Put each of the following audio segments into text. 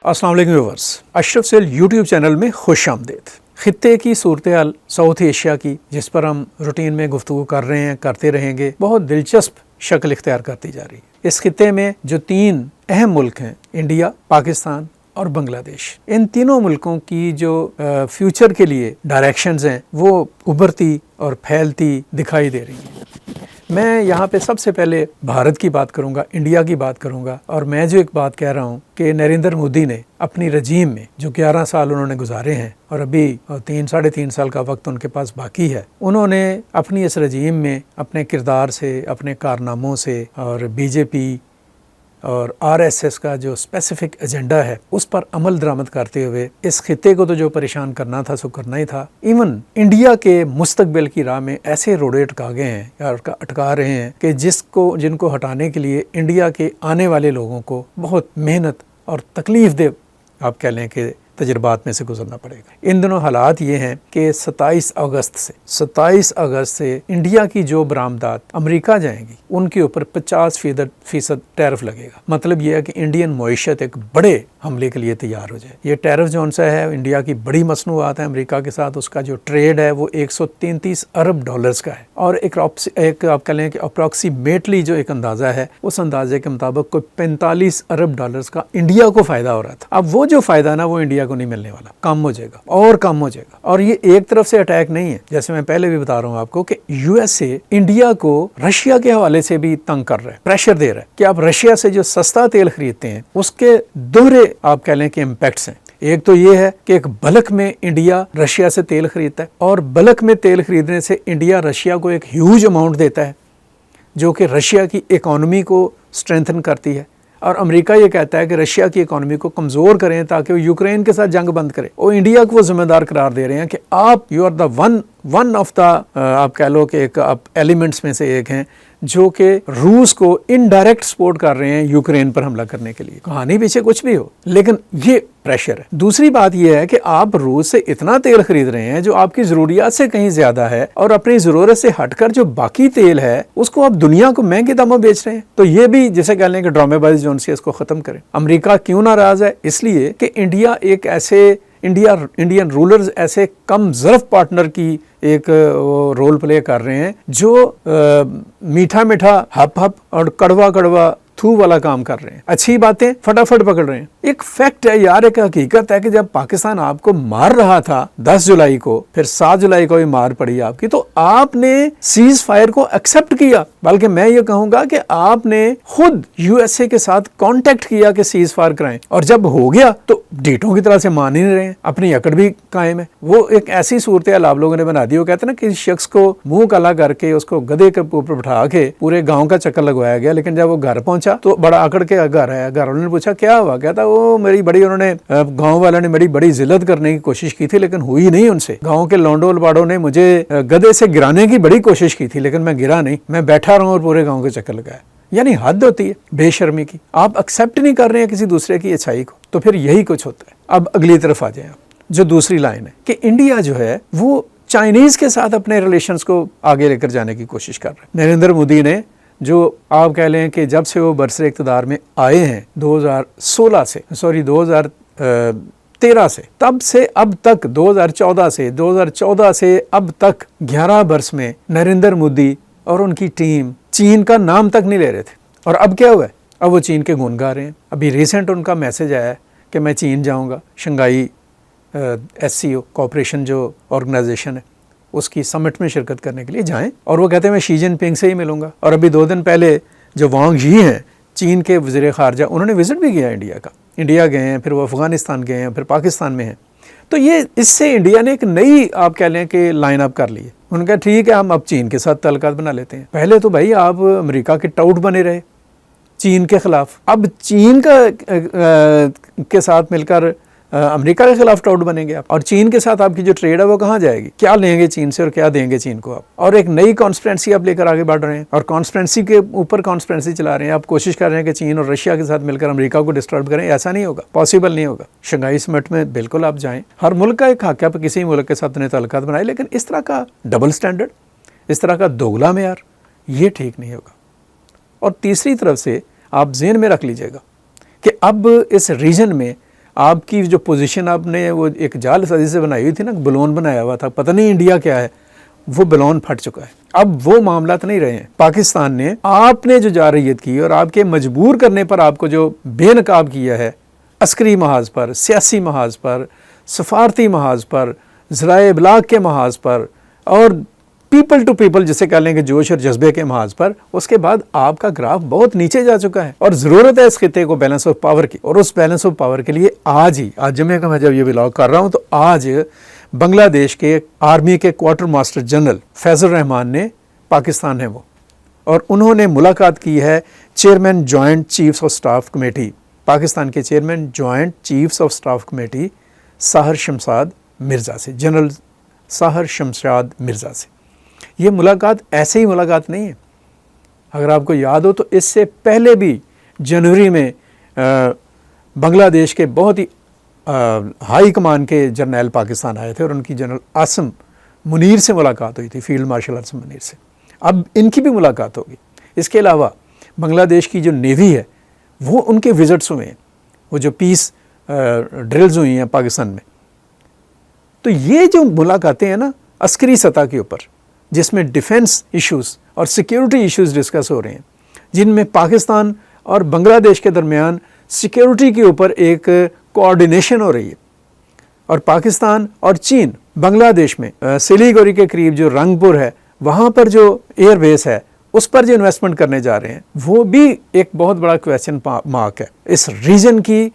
अस्सलाम वालेकुम व्यूअर्स, अशरफ सेल यूट्यूब चैनल में खुश आमदीद। खित्ते की सूरत हाल साउथ एशिया की, जिस पर हम रूटीन में गुफ्तगू कर रहे हैं, करते रहेंगे, बहुत दिलचस्प शक्ल इख्तियार करती जा रही है। इस खित्ते में जो तीन अहम मुल्क हैं, इंडिया, पाकिस्तान और बांग्लादेश, इन तीनों मुल्कों की जो फ्यूचर के लिए डायरेक्शंस हैं वो उभरती और फैलती दिखाई दे रही हैं। मैं यहाँ पे सबसे पहले भारत की बात करूँगा, इंडिया की बात करूँगा। और मैं जो एक बात कह रहा हूँ कि नरेंद्र मोदी ने अपनी रजीम में जो 11 साल उन्होंने गुजारे हैं और अभी 3-3.5 साल का वक्त उनके पास बाकी है, उन्होंने अपनी इस रजीम में अपने किरदार से, अपने कारनामों से और बीजेपी और आरएसएस का जो स्पेसिफिक एजेंडा है उस पर अमल दरामद करते हुए इस खित्ते को तो जो परेशान करना था सो करना ही था। इवन इंडिया के मुस्तकबिल की राह में ऐसे रोड़े अटका गए हैं या अटका रहे हैं कि जिनको हटाने के लिए इंडिया के आने वाले लोगों को बहुत मेहनत और तकलीफ दे, आप कह लें कि तजुर्बात में से गुजरना पड़ेगा। इन दिनों हालात ये हैं कि 27 अगस्त से इंडिया की जो बरामदात अमेरिका जाएंगी उनके ऊपर 50% टैरिफ लगेगा। मतलब ये है कि इंडियन मईशत एक बड़े हमले के लिए तैयार हो जाए। ये टैरिफ जो सा है, इंडिया की बड़ी मसनूआत है अमेरिका के साथ, उसका जो ट्रेड है वो 133 अरब डॉलर्स का है। और एक आप कह लें कि अप्रॉक्सीमेटली जो एक अंदाज़ा है, उस अंदाजे के मुताबिक कोई 45 अरब डॉलर्स का इंडिया को फ़ायदा हो रहा था। अब वो जो फ़ायदा ना वो इंडिया को नहीं मिलने वाला, कम हो जाएगा और कम हो जाएगा। और ये एक तरफ से अटैक नहीं है, जैसे मैं पहले भी बता रहा हूँ आपको कि यूएसए इंडिया को रशिया के हवाले से भी तंग कर रहा है, प्रेशर दे रहा है कि आप रशिया से जो सस्ता तेल खरीदते हैं उसके दोहरे आप कह लें कि इम्पैक्ट्स हैं। एक तो ये है कि एक बल्क में इंडिया रशिया से तेल खरीदता है और बल्क में तेल खरीदने से इंडिया रशिया को एक ह्यूज अमाउंट देता है जो कि रशिया की इकोनॉमी को स्ट्रेंथन करती है। और अमेरिका ये कहता है कि रशिया की इकोनॉमी को कमज़ोर करें ताकि वो यूक्रेन के साथ जंग बंद करे। और इंडिया को वो जिम्मेदार करार दे रहे हैं कि आप you are the one of the आप कह लो कि एक आप एलिमेंट्स में से एक हैं जो कि रूस को इनडायरेक्ट सपोर्ट कर रहे हैं यूक्रेन पर हमला करने के लिए। कहानी पीछे कुछ भी हो, लेकिन ये प्रेशर है। दूसरी बात यह है कि आप रूस से इतना तेल खरीद रहे हैं जो आपकी जरूरियात से कहीं ज्यादा है और अपनी जरूरत से हटकर जो बाकी तेल है उसको आप दुनिया को महंगे दामों बेच रहे हैं। तो ये भी जैसे कह लें कि ड्रामेबाजी जोन से इसको खत्म करें। अमेरिका क्यों नाराज है? इसलिए कि इंडियन रूलर्स ऐसे कम ज़र्फ पार्टनर की एक रोल प्ले कर रहे हैं जो मीठा मीठा हप और कड़वा कड़वा थू वाला काम कर रहे हैं, अच्छी बातें फटाफट पकड़ रहे हैं। एक फैक्ट है यार, एक हकीकत है कि जब पाकिस्तान आपको मार रहा था 10 जुलाई को, फिर 7 जुलाई को भी मार पड़ी आपकी, तो आपने सीज फायर को एक्सेप्ट किया। बल्कि मैं ये कहूंगा कि आपने खुद यूएसए के साथ कांटेक्ट किया कि सीज फायर कराएं, और जब हो गया तो डीटों की तरह से मान ही नहीं रहे हैं, अपनी अकड़ भी कायम है। वो एक ऐसी सूरत हाल आप लोगों ने बना दी। वो कहते हैं ना, किसी शख्स को मुंह काला करके उसको गधे के ऊपर बिठा के पूरे गाँव का चक्कर लगवाया गया, लेकिन जब वो घर पहुंचा तो बड़ा आकड़ के घर आया। घर वालों ने पूछा क्या हुआ? कहता वो मेरी बड़ी, उन्होंने गांव वालों ने मेरी बड़ी जिल्लत करने की कोशिश की थी लेकिन हुई नहीं उनसे। गांव के लौंडो लबाड़ों ने मुझे गधे से गिराने की बड़ी कोशिश की थी लेकिन मैं गिरा नहीं, मैं बैठा रहा और पूरे गांव के चक्कर लगाया। यानी हद होती है बेशर्मी की। आप एक्सेप्ट नहीं कर रहे हैं किसी दूसरे की अच्छाई को, तो फिर यही कुछ होता है। अब अगली तरफ आ जाए, जो दूसरी लाइन है कि इंडिया जो है वो चाइनीज के साथ अपने रिलेशंस को आगे लेकर जाने की कोशिश कर रहा है। नरेंद्र मोदी ने, जो आप कह लें कि जब से वो बरसरे इक़्तिदार में आए हैं 2013 से, तब से अब तक 2014 से अब तक 11 बरस में नरेंद्र मोदी और उनकी टीम चीन का नाम तक नहीं ले रहे थे। और अब क्या हुआ है? अब वो चीन के गुण गा रहे हैं। अभी रिसेंट उनका मैसेज आया है कि मैं चीन जाऊंगा, शंघाई SCO कोऑपरेशन जो ऑर्गेनाइजेशन है उसकी समिट में शिरकत करने के लिए जाएं। और वो कहते हैं मैं शी जिनपिंग से ही मिलूंगा। और अभी 2 दिन पहले जो वांग यी हैं, चीन के वज़ीर ख़ारजा, उन्होंने विजिट भी किया इंडिया गए हैं, फिर वो अफ़गानिस्तान गए हैं, फिर पाकिस्तान में हैं। तो ये इससे इंडिया ने एक नई आप कह लें कि लाइन अप कर ली है। उन्होंने कहा ठीक है, हम अब चीन के साथ तल्लुकात बना लेते हैं। पहले तो भाई आप अमेरिका के टाउट बने रहे चीन के खिलाफ, अब चीन के साथ मिलकर अमेरिका के खिलाफ टाउट बनेंगे आप। और चीन के साथ आपकी जो ट्रेड है वो कहाँ जाएगी? क्या लेंगे चीन से और क्या देंगे चीन को आप? और एक नई कॉन्स्पिरेंसी आप लेकर आगे बढ़ रहे हैं और कॉन्स्पिरेंसी के ऊपर कॉन्स्पिरेंसी चला रहे हैं। आप कोशिश कर रहे हैं कि चीन और रशिया के साथ मिलकर अमेरिका को डिस्टर्ब करें। ऐसा नहीं होगा, पॉसिबल नहीं होगा। शंघाई समिट में बिल्कुल आप जाएं, हर मुल्क का एक हक है किसी मुल्क के साथ अपने ताल्लुकात बनाए, लेकिन इस तरह का डबल स्टैंडर्ड, इस तरह का दोगला मेयार, ये ठीक नहीं होगा। और तीसरी तरफ से आप ज़हन में रख लीजिएगा कि अब इस रीजन में आपकी जो पोजीशन आपने वो एक जाल साजी से बनाई हुई थी ना, बलून बनाया हुआ था, पता नहीं इंडिया क्या है, वो बलून फट चुका है। अब वो मामला नहीं रहे हैं। पाकिस्तान ने आपने जो जारहियत की और आपके मजबूर करने पर आपको जो बेनकाब किया है, अस्करी महाज पर, सियासी महाज पर, सफारती महाज पर, ज़राए इबलाग के महाज पर और पीपल टू पीपल जिसे कह लेंगे जोश और जज्बे के महाज पर, उसके बाद आपका ग्राफ बहुत नीचे जा चुका है और ज़रूरत है इस खिते को बैलेंस ऑफ पावर की। और उस बैलेंस ऑफ पावर के लिए आज जुमे का मैं जब ये व्लॉग कर रहा हूँ तो आज बांग्लादेश के आर्मी के quartermaster general Faisal Rahman ने, पाकिस्तान है वो, और उन्होंने मुलाकात की है chairman joint chiefs of staff committee, Pakistan के chairman joint chiefs of staff committee Sahir Shamshad Mirza से, जनरल साहर शमशाद मिर्ज़ा से। ये मुलाकात ऐसे ही मुलाकात नहीं है। अगर आपको याद हो तो इससे पहले भी जनवरी में बांग्लादेश के बहुत ही हाई कमान के जर्नैल पाकिस्तान आए थे और उनकी जनरल आसिम मुनीर से मुलाकात हुई थी, फील्ड मार्शल आसिम मुनीर से। अब इनकी भी मुलाकात होगी। इसके अलावा बांग्लादेश की जो नेवी है वो उनके विजिट्स हुए हैं, वो जो पीस ड्रिल्स हुई हैं पाकिस्तान में। तो ये जो मुलाकातें हैं ना अस्करी सतह के ऊपर, जिसमें डिफेंस इश्यूज़ और सिक्योरिटी इश्यूज़ डिस्कस हो रहे हैं, जिनमें पाकिस्तान और बांग्लादेश के दरमियान सिक्योरिटी के ऊपर एक कोऑर्डिनेशन हो रही है, और पाकिस्तान और चीन बांग्लादेश में सिलीगुड़ी के करीब जो रंगपुर है वहाँ पर जो एयरबेस है उस पर जो इन्वेस्टमेंट करने जा रहे हैं, वो भी एक बहुत बड़ा क्वेश्चन मार्क है इस रीजन की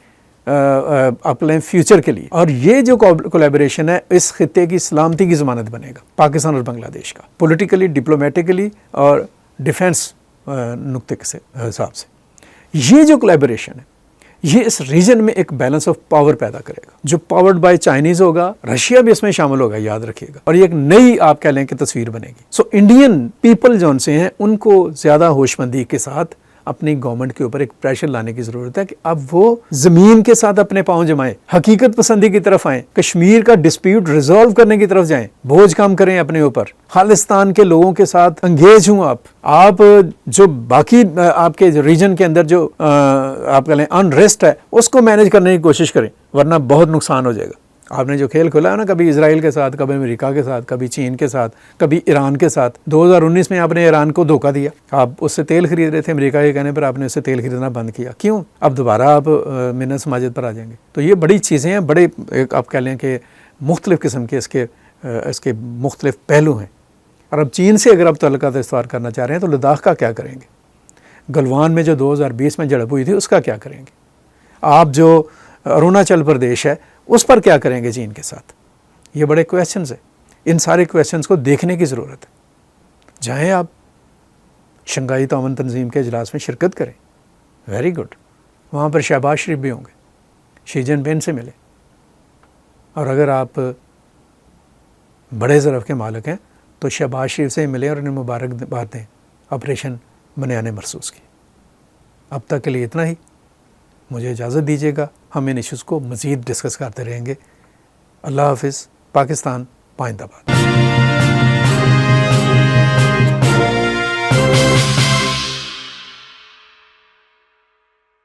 अपने फ्यूचर के लिए। और ये जो कोलैबोरेशन है इस खिते की सलामती की ज़मानत बनेगा पाकिस्तान और बांग्लादेश का, पॉलिटिकली, डिप्लोमेटिकली और डिफेंस नुक्ते से हिसाब से। ये जो कोलैबोरेशन है ये इस रीजन में एक बैलेंस ऑफ पावर पैदा करेगा जो पावर्ड बाय चाइनीज़ होगा, रशिया भी इसमें शामिल होगा, याद रखिएगा, और ये एक नई आप कह लें कि तस्वीर बनेगी। सो इंडियन पीपल जो से हैं उनको ज़्यादा होशमंदी के साथ अपनी गवर्नमेंट के ऊपर एक प्रेशर लाने की ज़रूरत है कि अब वो ज़मीन के साथ अपने पांव जमाएं, हकीकत पसंदी की तरफ आएँ, कश्मीर का डिस्प्यूट रिजॉल्व करने की तरफ जाएं, बोझ कम करें अपने ऊपर, खालिस्तान के लोगों के साथ अंगेज हूँ। आप जो बाकी आपके रीजन के अंदर जो आप कह लें अनरेस्ट है उसको मैनेज करने की कोशिश करें, वरना बहुत नुकसान हो जाएगा। आपने जो खेल खोला है ना, कभी इजराइल के साथ, कभी अमेरिका के साथ, कभी चीन के साथ, कभी ईरान के साथ। 2019 में आपने ईरान को धोखा दिया, आप उससे तेल खरीद रहे थे अमेरिका के कहने पर, आपने उससे तेल खरीदना बंद किया। क्यों? अब दोबारा आप मिन्नत समाजत पर आ जाएंगे। तो ये बड़ी चीज़ें हैं, बड़े एक आप कह लें कि मुख्तलिफ़ किस्म के इसके मुख्तलिफ पहलू हैं। और अब चीन से अगर आप तल्लुकात इस्तवार करना चाह रहे हैं तो लद्दाख का क्या करेंगे? गलवान में जो 2020 में झड़प हुई थी उसका क्या करेंगे? आप जो अरुणाचल प्रदेश है उस पर क्या करेंगे चीन के साथ? ये बड़े क्वेश्चंस हैं। इन सारे क्वेश्चंस को देखने की ज़रूरत है। जाएँ आप शंघाई ताउन तंजीम के इजलास में शिरकत करें, वेरी गुड, वहाँ पर शहबाज शरीफ भी होंगे, शी जिनपिंग से मिले, और अगर आप बड़े ज़रफ़ के मालिक हैं तो शहबाज शरीफ से मिले और उन्हें मुबारकबाद दें ऑपरेशन बनियाने मरसूस की। अब तक के लिए इतना ही, मुझे इजाज़त दीजिएगा। हम इन इश्यूज़ को मज़ीद डिस्कस करते रहेंगे। अल्लाह हाफ़िज़। पाकिस्तान पाइंदाबाद।